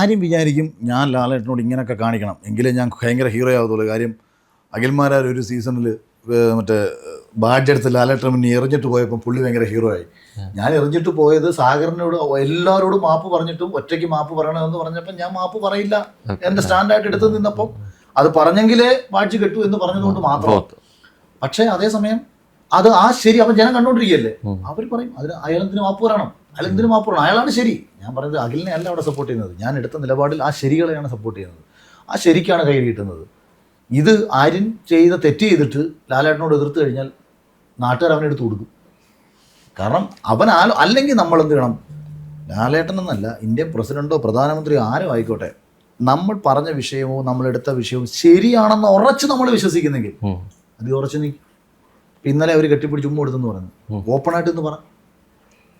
കാര്യം വിചാരിക്കും ഞാൻ ലാലേട്ടനോട് ഇങ്ങനെയൊക്കെ കാണിക്കണം എങ്കിലേ ഞാൻ ഭയങ്കര ഹീറോ ആവത്തുള്ളൂ. കാര്യം അഖിൽമാരാർ ഒരു സീസണിൽ മറ്റേ ബാഡ്ജ് എടുത്ത് ലാലേട്ടൻ മുന്നേ എറിഞ്ഞിട്ട് പോയപ്പോൾ പുള്ളി ഭയങ്കര ഹീറോ ആയി. ഞാൻ എറിഞ്ഞിട്ട് പോയത് സാഗറിനോട് എല്ലാവരോടും മാപ്പ് പറഞ്ഞിട്ടും ഒറ്റയ്ക്ക് മാപ്പ് പറയണമെന്ന് പറഞ്ഞപ്പോൾ ഞാൻ മാപ്പ് പറയില്ല എൻ്റെ സ്റ്റാൻഡായിട്ട് എടുത്ത് നിന്നപ്പം അത് പറഞ്ഞെങ്കിലേ ബാഡ്ജ് കെട്ടു എന്ന് പറഞ്ഞതുകൊണ്ട് മാത്രം. പക്ഷേ അതേസമയം അത് ശരി അപ്പം ജനം കണ്ടുകൊണ്ടിരിക്കുകയല്ലേ, അവർ പറയും അതിന് അയാളെന്തിന് മാപ്പ് പറയണം, അയാളെന്തിന് മാപ്പ് പറയണം, അയാളാണ് ശരി. ഞാൻ പറയുന്നത് അഖിലിനെ അല്ല അവിടെ സപ്പോർട്ട് ചെയ്യുന്നത്, ഞാൻ എടുത്ത നിലപാടിൽ ആ ശരികളെയാണ് സപ്പോർട്ട് ചെയ്യുന്നത്, ആ ശരിക്കാണ് കൈ കിട്ടുന്നത്. ഇത് ആര്യൻ ചെയ്ത തെറ്റ് ചെയ്തിട്ട് ലാലേട്ടനോട് എതിർത്ത് കഴിഞ്ഞാൽ നാട്ടുകാർ അവനെടുത്ത് കൊടുക്കും. കാരണം അവൻ അല്ലെങ്കിൽ നമ്മൾ എന്ത് ചെയ്യണം, ലാലേട്ടനെന്നല്ല ഇന്ത്യൻ പ്രസിഡന്റോ പ്രധാനമന്ത്രിയോ ആരും ആയിക്കോട്ടെ, നമ്മൾ പറഞ്ഞ വിഷയമോ നമ്മളെടുത്ത വിഷയവും ശരിയാണെന്ന് ഉറച്ച് നമ്മൾ വിശ്വസിക്കുന്നെങ്കിൽ അത് ഉറച്ച് നീ. ഇന്നലെ അവർ കെട്ടിപ്പിടിച്ച് ഉമ്മ കൊടുത്തെന്ന് പറഞ്ഞു, ഓപ്പണായിട്ട് എന്ന് പറ.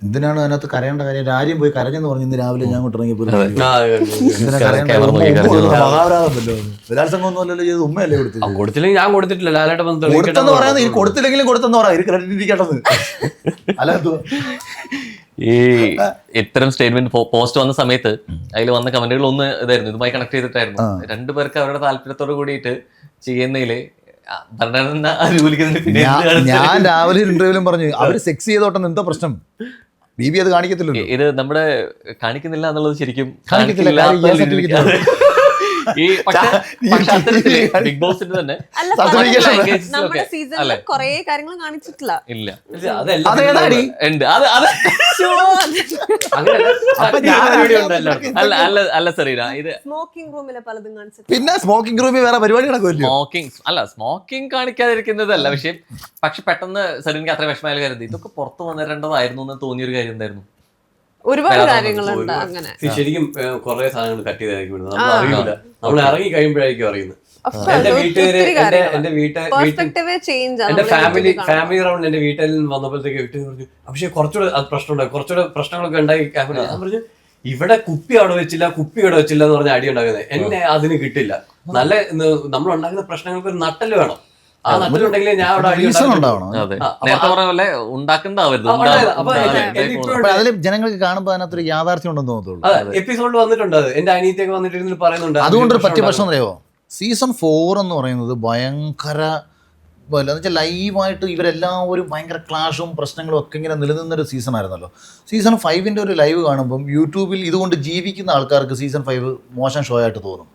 എന്തിനാണ് അതിനകത്ത് കരയേണ്ട കാര്യം? ആര്യം പോയി കരഞ്ഞെന്ന് പറഞ്ഞു ഇന്ന് രാവിലെ ഞാൻ അങ്ങോട്ട് ഇറങ്ങിയപ്പോൾ. മഹാപരാധമല്ലോ, ബലാത്സംഗം ഒന്നുമല്ലല്ലോ ചെയ്ത്, ഉമ്മയല്ലേ കൊടുത്തില്ല. ഞാൻ കൊടുത്തിട്ടില്ല, കൊടുത്തെന്ന് പറയാൻ കൊടുത്തില്ലെങ്കിലും കൊടുത്തെന്ന് പറയാം, ക്രെഡിറ്റ് ഇരിക്കട്ടെന്ന്. അല്ല ഈ ഇത്തരം സ്റ്റേറ്റ്മെന്റ് പോസ്റ്റ് വന്ന സമയത്ത് അതിൽ വന്ന കമന്റുകൾ ഒന്ന് ഇതായിരുന്നു, ഇതുമായി കണക്ട് ചെയ്തിട്ടായിരുന്നു. രണ്ടുപേർക്ക് അവരുടെ താല്പര്യത്തോട് കൂടിയിട്ട് ചെയ്യുന്നതില് ഞാൻ രാവിലെ ഇന്റർവ്യൂലും പറഞ്ഞു അവര് സെക്സ് ചെയ്തോട്ടെ, എന്താ പ്രശ്നം? ബിബി അത് കാണിക്കത്തില്ലല്ലോ. ഇത് നമ്മുടെ കാണിക്കുന്നില്ല എന്നുള്ളത് ശരിക്കും ഈ ബിഗ് ബോസിന്റെ തന്നെ കൊറേ കാര്യങ്ങൾ കാണിച്ചിട്ടില്ല. ഇല്ല അല്ല സെറീന, ഇത് സ്മോക്കിംഗ് റൂമിലെ പലതും കാണിച്ചിട്ട് പിന്നെ സ്മോക്കിംഗ് റൂമിൽ വേറെ പരിപാടി നടക്കുമല്ലോ. സ്മോക്കിംഗ് കാണിക്കാതിരിക്കുന്നതല്ല വിഷയം. പക്ഷെ പെട്ടെന്ന് സെറീനക്ക് അത്ര വിഷമമായ കരുതി ഇതൊക്കെ പുറത്തു വന്നിരേണ്ടതായിരുന്നു എന്ന് തോന്നിയൊരു കാര്യം എന്തായിരുന്നു? ഒരുപാട് കാര്യങ്ങളുണ്ട് അങ്ങനെ. ശരിക്കും കുറെ സാധനങ്ങൾ കട്ട് ചെയ്തായിരിക്കും നമ്മൾ അറിയില്ല, നമ്മൾ ഇറങ്ങി കഴിയുമ്പോഴായിരിക്കും അറിയുന്നത്. എന്റെ വീട്ടുകാര് എന്റെ ഫാമിലി റൗണ്ട് എന്റെ വീട്ടിൽ നിന്ന് വന്നപ്പോഴത്തേക്ക് വീട്ടിൽ പറഞ്ഞു പക്ഷെ കുറച്ചുകൂടെ അത് കുറച്ചുകൂടെ പ്രശ്നങ്ങളൊക്കെ ഉണ്ടായി. ഞാൻ പറഞ്ഞു ഇവിടെ കുപ്പി അവിടെ വെച്ചില്ല എന്ന് പറഞ്ഞ അടി ഉണ്ടാകുന്നത് എന്നെ അതിന് കിട്ടില്ല. നല്ല നമ്മൾ ഉണ്ടാക്കുന്ന പ്രശ്നങ്ങൾക്ക് ഒരു നട്ടല് വേണം. ആ നട്ടലുണ്ടെങ്കിലേ ഞാൻ അവിടെ അതിൽ ജനങ്ങൾക്ക് കാണുമ്പോൾ അതിനകത്തൊരു യാഥാർത്ഥ്യം ഉണ്ടെന്ന് തോന്നുള്ളൂ. എപ്പിസോഡിൽ വന്നിട്ടുണ്ട്, എന്റെ അനിയത്തിയൊക്കെ വന്നിട്ട് പറയുന്നുണ്ട്. അതുകൊണ്ടൊരു പറ്റിയ പ്രശ്നം അറിയാമോ, സീസൺ 4 എന്ന് പറയുന്നത് ഭയങ്കര എന്ന് വെച്ചാൽ ലൈവായിട്ട് ഇവരെല്ലാവരും ഭയങ്കര ക്ലാഷും പ്രശ്നങ്ങളും ഒക്കെ ഇങ്ങനെ നിലനിന്നൊരു സീസൺ ആയിരുന്നല്ലോ. സീസൺ 5 ഒരു ലൈവ് കാണുമ്പം യൂട്യൂബിൽ ഇതുകൊണ്ട് ജീവിക്കുന്ന ആൾക്കാർക്ക് സീസൺ 5 മോശം ഷോ ആയിട്ട് തോന്നും.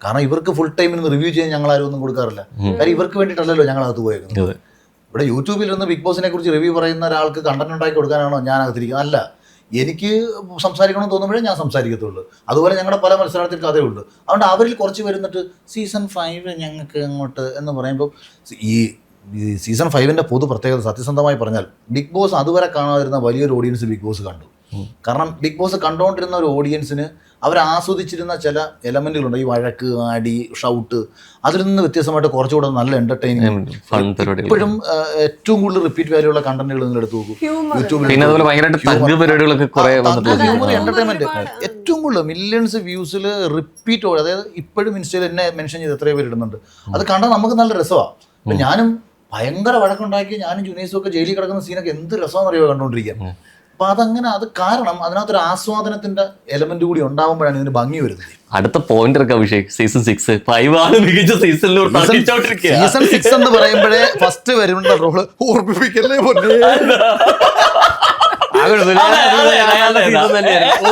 കാരണം ഇവർക്ക് ഫുൾ ടൈമിന് റിവ്യൂ ചെയ്യാൻ ഞങ്ങളാരും ഒന്നും കൊടുക്കാറില്ല. കാര്യം ഇവർക്ക് വേണ്ടിയിട്ടല്ലല്ലോ ഞങ്ങളകത്ത് പോയേക്കുന്നത്. ഇവിടെ യൂട്യൂബിൽ നിന്ന് ബിഗ് ബോസിനെ കുറിച്ച് റിവ്യൂ പറയുന്ന ഒരാൾക്ക് കണ്ടന്റ് ഉണ്ടാക്കി കൊടുക്കാനാണോ ഞാൻ അകത്തിരിക്കുന്നത്? അല്ല, എനിക്ക് സംസാരിക്കണമെന്ന് തോന്നുമ്പോഴേ ഞാൻ സംസാരിക്കത്തുള്ളൂ. അതുപോലെ ഞങ്ങളുടെ പല മത്സരാർത്ഥികൾ കഥയുള്ളൂ. അതുകൊണ്ട് അവരിൽ കുറച്ച് വരുന്നിട്ട് സീസൺ 5 ഞങ്ങൾക്ക് അങ്ങോട്ട് എന്ന് പറയുമ്പോൾ ഈ സീസൺ 5 പൊതു പ്രത്യേകത സത്യസന്ധമായി പറഞ്ഞാൽ ബിഗ് ബോസ് അതുവരെ കാണാതിരുന്ന വലിയൊരു ഓഡിയൻസ് ബിഗ് ബോസ് കണ്ടു. കാരണം ബിഗ് ബോസ് കണ്ടുകൊണ്ടിരുന്ന ഒരു ഓഡിയൻസിന് അവർ ആസ്വദിച്ചിരുന്ന ചില എലമെന്റുകളുണ്ട്, ഈ വഴക്ക്, അടി, ഷൗട്ട്, അതിൽ നിന്ന് വ്യത്യസ്തമായിട്ട് കുറച്ചുകൂടെ നല്ല എന്റർടൈനിങ്, ഇപ്പോഴും ഏറ്റവും കൂടുതൽ റിപ്പീറ്റ് വാല്യൂ ഉള്ള കണ്ടന്റുകൾ നിങ്ങൾ എടുത്തു നോക്കൂ. യൂട്യൂബിൽ എന്റർടൈൻമെന്റ് ഏറ്റവും കൂടുതൽ മില്യൺസ് വ്യൂസിൽ റിപ്പീറ്റ്, അതായത് ഇപ്പോഴും ഇൻസ്റ്റയിൽ എന്നെ മെൻഷൻ ചെയ്ത് എത്രയോ പേര് ഇടുന്നുണ്ട്. അത് കണ്ടാൽ നമുക്ക് നല്ല രസമാണ്. അപ്പം ഞാനും ഭയങ്കര വഴക്കുണ്ടാക്കി ഞാനും ജുനൈസും ഒക്കെ ജയിലിൽ കിടക്കുന്ന സീനൊക്കെ എന്ത് രസമാണെന്നറിയോ കണ്ടുകൊണ്ടിരിക്കാൻ. അപ്പം അതങ്ങനെ അത് കാരണം അതിനകത്തൊരു ആസ്വാദനത്തിന്റെ എലമെന്റ് കൂടി ഉണ്ടാവുമ്പോഴാണ് ഇതിന് ഭംഗി വരുന്നത്. അടുത്ത പോയിന്റ് അഭിഷേക്, സീസൺ 6 മികച്ച സീസൺ 6 എന്ന് പറയുമ്പോഴേ ഫസ്റ്റ് വരുന്ന റോള് ഓർമ്മിപ്പിക്കല്ലേ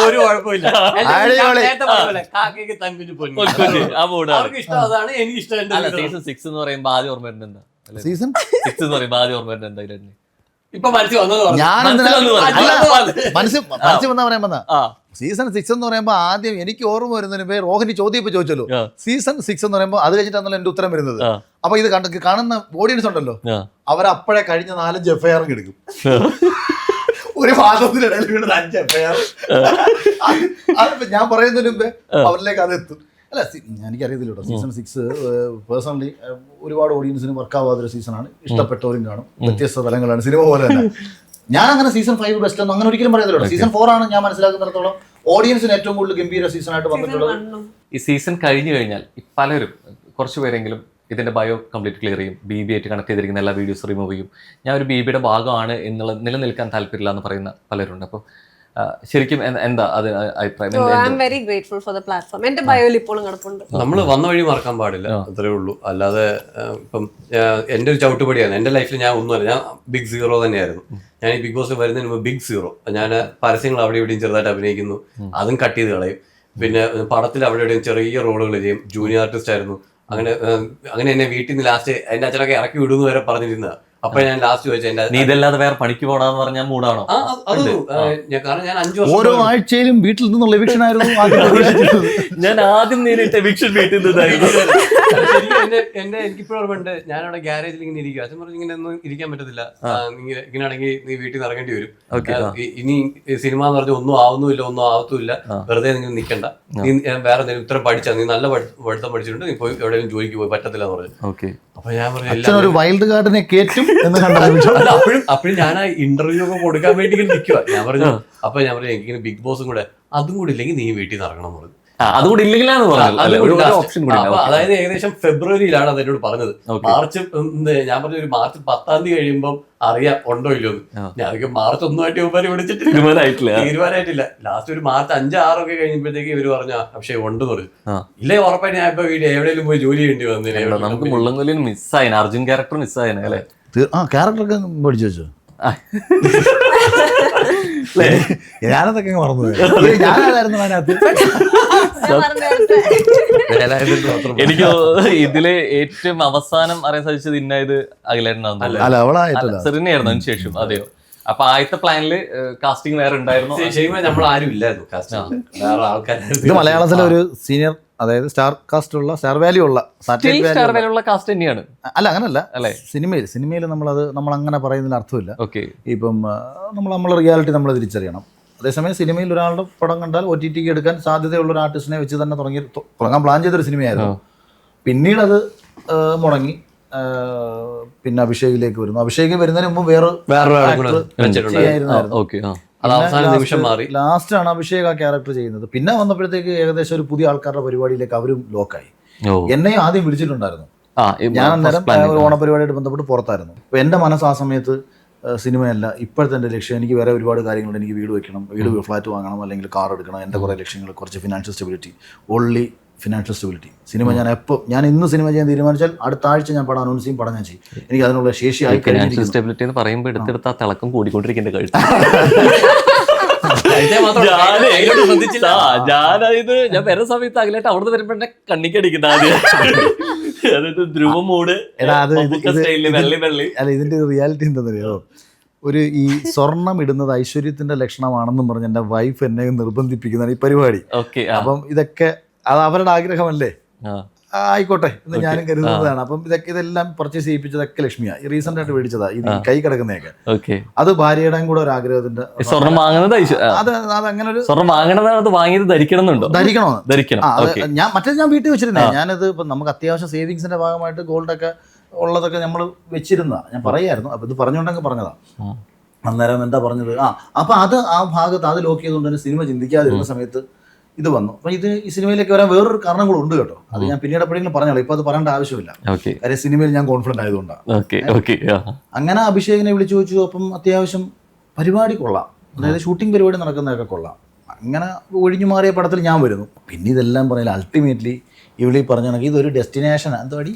ഒരു കുഴപ്പമില്ല. സീസൺ 6 എന്ന് പറയുമ്പോ ആദ്യം ഓർമ്മ വരുന്നത് എന്താ? സീസൺ 6 എന്ന് പറയുമ്പോ ആദ്യം ഓർമ്മ വരുന്നത് എന്താ? ഇപ്പൊ മനസ്സിൽ വന്നാ പറയാൻ വന്ന സീസൺ 6 എന്ന് പറയുമ്പോൾ ആദ്യം എനിക്ക് ഓർമ്മ വരുന്നതിന് പേര് റോഹിനി ചോദ്യം ഇപ്പൊ ചോദിച്ചല്ലോ. സീസൺ 6 എന്ന് പറയുമ്പോൾ അത് കഴിഞ്ഞിട്ടാണല്ലോ എന്റെ ഉത്തരം വരുന്നത്. അപ്പൊ ഇത് കാണുന്ന ഓഡിയൻസ് ഉണ്ടല്ലോ, അവരപ്പോഴേ കഴിഞ്ഞ 4-5 FIR എടുക്കും. ഒരു മാസത്തിനിടയിൽ വീണത് 5 FIR. ഞാൻ പറയുന്നതിന് മുമ്പേ അവരിലേക്ക് അത് എത്തും. അല്ല, എനിക്കറിയത്തില്ല കേട്ടോ. സീസൺ 6 പേഴ്സണലി ഒരുപാട് ഓഡിയൻസിന് വർക്കാവാത്തൊരു സീസണാണ്. ഇഷ്ടപ്പെട്ടവരും കാണും, വ്യത്യസ്ത തലങ്ങളാണ്, സിനിമ പോലെ തന്നെ. ഞാൻ അങ്ങനെ സീസൺ 5 ബെസ്റ്റ് ഒന്നും അങ്ങനെ ഒരിക്കലും പറയത്തില്ല. സീസൺ 4 ആണ് ഞാൻ മനസ്സിലാക്കുന്നിടത്തോളം ഓഡിയൻസിന് ഏറ്റവും കൂടുതൽ ഗംഭീര സീസണായിട്ട് വന്നിട്ടുള്ളത്. ഈ സീസൺ കഴിഞ്ഞു കഴിഞ്ഞാൽ പലരും, കുറച്ച് പേരെങ്കിലും ഇതിന്റെ ബയോ കംപ്ലീറ്റ് ക്ലിയർ ചെയ്യും, BB ആയിട്ട് കണക്ട് ചെയ്തിരിക്കുന്ന എല്ലാ വീഡിയോസ് റിമൂവ് ചെയ്യും. ഞാൻ ഒരു BBയുടെ ഭാഗമാണ് എന്നുള്ള നിലനിൽക്കാൻ താല്പര്യമില്ല എന്ന് പറയുന്ന പലരുണ്ട്. അപ്പോൾ ശരിക്കും എന്താ അത് അഭിപ്രായം? I am very grateful for the platform. എന്റെ ബയോയിൽ ഇപ്പോഴും കിടപ്പുണ്ട്. നമ്മൾ വന്ന വഴി മറക്കാൻ പാടില്ല, അത്രേ ഉള്ളൂ. അല്ലാതെ ഇപ്പം എൻ്റെ ഒരു ചവിട്ടുപടിയാണ്. എൻ്റെ ലൈഫിൽ ഞാൻ ഒന്നുമല്ല, ഞാൻ ബിഗ് സീറോ തന്നെയായിരുന്നു. ഞാൻ ഈ ബിഗ് ബോസ് വരുന്നതിന് മുമ്പ് ബിഗ് സീറോ. ഞാൻ പരസ്യങ്ങൾ അവിടെ ഇവിടെയും ചെറുതായിട്ട് അഭിനയിക്കുന്നു, അതും കട്ട് ചെയ്ത് കളയും. പിന്നെ പടത്തിൽ അവിടെ ഇവിടെയും ചെറിയ റോളുകൾ ചെയ്യും. ജൂനിയർ ആർട്ടിസ്റ്റ് ആയിരുന്നു. അങ്ങനെ എന്നെ വീട്ടിൽ നിന്ന് ലാസ്റ്റ് എൻ്റെ അച്ഛനൊക്കെ ഇറക്കി വിടുന്നു വരെ പറഞ്ഞിരുന്നത്. അപ്പൊ ഞാൻ ലാസ്റ്റ് ചോദിച്ചത്, നീ ഇതല്ലാതെ വേറെ പണിക്ക് പോടാന്ന് പറഞ്ഞാൽ മൂടാണോ? കാരണം ഞാൻ 5 വർഷം ഓരോ ആഴ്ചയിലും വീട്ടിൽ നിന്നുള്ള എവിക്ഷൻ ആയിരുന്നു ആദ്യം പ്രതീക്ഷിച്ചിരുന്നത്. ഞാൻ ആദ്യം നേരിട്ട് എവിക്ഷൻ വീട്ടിൽ നിന്നായിരുന്നു. എന്റെ എനിക്കിപ്പോഴും ഓർമ്മയുണ്ട്, ഞാനവിടെ ഗ്യാരേജിൽ ഇങ്ങനെ ഇരിക്കും. അച്ഛൻ പറഞ്ഞു ഇങ്ങനെ ഒന്നും ഇരിക്കാൻ പറ്റത്തില്ല, ഇങ്ങനെയാണെങ്കിൽ നീ വീട്ടിൽ നിന്ന് ഇറങ്ങേണ്ടി വരും. ഇനി സിനിമ എന്ന് പറഞ്ഞാൽ ഒന്നും ആവുന്നുമില്ല, ഒന്നും ആവത്തുമില്ല, വെറുതെ നിങ്ങൾ നിൽക്കണ്ട, നീ വേറെ എന്തെങ്കിലും ഇത്ര പഠിച്ചാ, നീ നല്ല പഠിത്തം പഠിച്ചിട്ടുണ്ട്, നീ പോയി എവിടെയെങ്കിലും ജോലിക്ക് പോയി പറ്റത്തില്ല എന്ന് പറഞ്ഞു. അപ്പൊ ഞാൻ പറഞ്ഞു ഒരു വൈൽഡ് കാർഡിനെ കേറ്റും എന്ന് കണ്ടു. അപ്പോഴും ഞാൻ ആ ഇന്റർവ്യൂ ഒക്കെ കൊടുക്കാൻ വേണ്ടി നിൽക്കുക. ഞാൻ പറഞ്ഞു എനിക്കിങ്ങനെ ബിഗ് ബോസും കൂടെ അതും കൂടി ഇല്ലെങ്കിൽ നീ വീട്ടിൽ നിന്ന് ഇറങ്ങണം എന്ന് പറഞ്ഞു. അതുകൂടി ഇല്ലെങ്കിലാണ് അതായത് ഏകദേശം ഫെബ്രുവരിയിലാണ് അത് എന്നോട് പറഞ്ഞത്. മാർച്ച് ഞാൻ പറഞ്ഞു ഒരു മാർച്ച് 10-ാം തീയതി കഴിയുമ്പം അറിയാം ഉണ്ടോ ഇല്ലോ എന്ന്. ഞാൻ മാർച്ച് 1 ഇവരെ വിളിച്ചിട്ട് തീരുമാനമായിട്ടില്ല. ലാസ്റ്റ് ഒരു മാർച്ച് 5-6 ഒക്കെ കഴിഞ്ഞപ്പോഴത്തേക്ക് ഇവര് പറഞ്ഞു പക്ഷേ ഉണ്ടെന്ന് പറഞ്ഞു. ഇല്ലേ ഉറപ്പായിട്ട് ഞാൻ ഇപ്പൊ വീട് എവിടെയെങ്കിലും പോയി ജോലി ചെയ്യേണ്ടി വന്നില്ല. നമുക്ക് മുള്ളൻകൊല്ലിൽ മിസ്സായിന്, അർജുൻ ക്യാരക്ടർ മിസ്സായിന് അല്ലേ? ക്യാരക്ടറൊക്കെ പഠിച്ചു വെച്ചു. ഞാനതൊക്കെ മറന്നു. ഞാനായിരുന്നു അതിനകത്ത്. എനിക്ക് ഇതില് ഏറ്റവും അവസാനം അറിയാൻ സാധിച്ചത് ഇന്നത് അഖിലേട്ടനായിരുന്നു. സെറിനായിരുന്നു അതിന് ശേഷം. അതെയോ? അപ്പൊ ആദ്യത്തെ പ്ലാനില് കാസ്റ്റിംഗ് വേറെ ഉണ്ടായിരുന്നു? നമ്മൾ ആരും ഇല്ലായിരുന്നു കാസ്റ്റിംഗ്, വേറെ ആൾക്കാരായിരുന്നു. ഇത് മലയാളത്തിലെ ഒരു സീനിയർ, അതായത് സ്റ്റാർ കാസ്റ്റ് ഉള്ള, സ്റ്റാർ വാല്യൂ ഉള്ള, സ്റ്റാർ വാല്യൂ ഉള്ള കാസ്റ്റ് തന്നെയാണ്. അല്ല അങ്ങനല്ല അല്ലേ, സിനിമയിൽ നമ്മൾ അങ്ങനെ പറയുന്നതിന് അർത്ഥമില്ല. ഇപ്പം നമ്മൾ റിയാലിറ്റി നമ്മൾ തിരിച്ചറിയണം. അതേസമയം സിനിമയിൽ ഒരാളുടെ പടം കണ്ടാൽ OTT എടുക്കാൻ സാധ്യതയുള്ള ഒരു ആർട്ടിസ്റ്റിനെ വെച്ച് തന്നെ തുടങ്ങാൻ പ്ലാൻ ചെയ്തൊരു സിനിമയായിരുന്നു. പിന്നീട് അത് മുടങ്ങി. പിന്നെ അഭിഷേകിലേക്ക് വരുന്നു. അഭിഷേക് വരുന്നതിന് മുമ്പ് വേറെ ലാസ്റ്റാണ് അഭിഷേക് ആ ക്യാരക്ടർ ചെയ്യുന്നത്. പിന്നെ വന്നപ്പോഴത്തേക്ക് ഏകദേശം ഒരു പുതിയ ആൾക്കാരുടെ പരിപാടിയിലേക്ക് അവരും ലോക്കായി. എന്നെയും ആദ്യം വിളിച്ചിട്ടുണ്ടായിരുന്നു. ഞാൻ അന്നേരം ഒരു ഓണപരിപാടിയായിട്ട് ബന്ധപ്പെട്ട് പുറത്തായിരുന്നു. അപ്പൊ എന്റെ മനസ്സ് ആ സമയത്ത് സിനിമയല്ല, ഇപ്പോഴത്തെ എൻ്റെ ലക്ഷ്യം, എനിക്ക് വേറെ ഒരുപാട് കാര്യങ്ങളുണ്ട്. എനിക്ക് വീട് വെക്കണം, ഫ്ലാറ്റ് വാങ്ങണം, അല്ലെങ്കിൽ കാർ എടുക്കണം. എൻ്റെ കുറേ ലക്ഷ്യങ്ങൾ, കുറച്ച് financial stability, only financial stability. Cinema ഞാൻ ഇന്ന് സിനിമ ചെയ്യാൻ തീരുമാനിച്ചാൽ അടുത്ത ആഴ്ച ഞാൻ പടം അനൗൺസ് ചെയ്യും, പടം ഞാൻ ചെയ്യും. എനിക്ക് അതിനുള്ള ശേഷിയായി. ഫിനാൻഷ്യൽ സ്റ്റെബിലിറ്റി എന്ന് പറയുമ്പോൾ എടുത്തെടുത്ത ആ തിളക്കം കൂടിക്കൊണ്ടിരിക്കേണ്ട കഴിച്ചു. ഞാൻ വരുന്ന സമയത്ത് അകലായിട്ട് അവിടെ നിന്ന് വരുമ്പോ എന്നെ കണ്ണിക്കടിക്കുന്ന ആദ്യം. അതായത് ധ്രുവമൂട് അല്ല, ഇതിന്റെ റിയാലിറ്റി എന്താണെന്നറിയോ? ഈ സ്വർണം ഇടുന്നത് ഐശ്വര്യത്തിന്റെ ലക്ഷണമാണെന്നും പറഞ്ഞ് എൻ്റെ വൈഫ് എന്നെ നിർബന്ധിപ്പിക്കുന്നതാണ് ഈ പരിപാടി. അപ്പം ഇതൊക്കെ അത് അവരുടെ ആഗ്രഹമല്ലേ, ആയിക്കോട്ടെ എന്ന് ഞാനും കരുതുന്നതാണ്. അപ്പം ഇതെല്ലാം പർച്ചേസ് ചെയ്യിപ്പിച്ചതൊക്കെ ലക്ഷ്മിയാണ്. ഈ റീസെന്റ് ആയിട്ട് മേടിച്ചതാ ഈ കൈ കിടക്കുന്നതൊക്കെ. അത് ഭാര്യയുടെയും കൂടെ ഒരു ആഗ്രഹത്തിന്റെ. സ്വർണം വാങ്ങുന്നത് അങ്ങനെ ഒരു സ്വർണം വാങ്ങണത് വാങ്ങിയത് ധരിക്കണമെന്നുണ്ടോ? ധരിക്കണം. ഞാൻ വീട്ടിൽ വെച്ചിരുന്നേ. ഞാനത് ഇപ്പം നമുക്ക് അത്യാവശ്യം സേവിങ്സിന്റെ ഭാഗമായിട്ട് ഗോൾഡൊക്കെ ഉള്ളതൊക്കെ നമ്മൾ വെച്ചിരുന്ന ഞാൻ പറയായിരുന്നു. അപ്പൊ ഇത് പറഞ്ഞുകൊണ്ടങ്ങ് പറഞ്ഞതാ. അന്നേരം എന്താ പറഞ്ഞത്, അപ്പൊ അത് ആ ഭാഗത്ത് അത് ലോക്ക് ചെയ്തുകൊണ്ട് തന്നെ സിനിമ ചിന്തിക്കാതിരുന്ന സമയത്ത് ഇത് വന്നു. അപ്പൊ ഈ സിനിമയിലേക്ക് വരാൻ വേറൊരു കാരണം കൂടെ ഉണ്ട് കേട്ടോ. അത് ഞാൻ പിന്നീട് എപ്പോഴെങ്കിലും പറഞ്ഞോളൂ, ഇപ്പൊ അത് പറയേണ്ട ആവശ്യമില്ല. കാര്യം സിനിമയിൽ ഞാൻ കോൺഫിഡന്റ് ആയതുകൊണ്ടാണ്. അങ്ങനെ അഭിഷേകിനെ വിളിച്ചു ചോദിച്ചു. അപ്പം അത്യാവശ്യം പരിപാടി കൊള്ളാം, അതായത് ഷൂട്ടിംഗ് പരിപാടി നടക്കുന്നതൊക്കെ കൊള്ളാം. അങ്ങനെ ഒഴിഞ്ഞു മാറിയ പടത്തിൽ ഞാൻ വരുന്നു. പിന്നെ ഇതെല്ലാം പറഞ്ഞാൽ അൾട്ടിമേറ്റ്ലി ഇവിടെ പറഞ്ഞ ഇതൊരു ഡെസ്റ്റിനേഷൻ. എന്തുവാടി?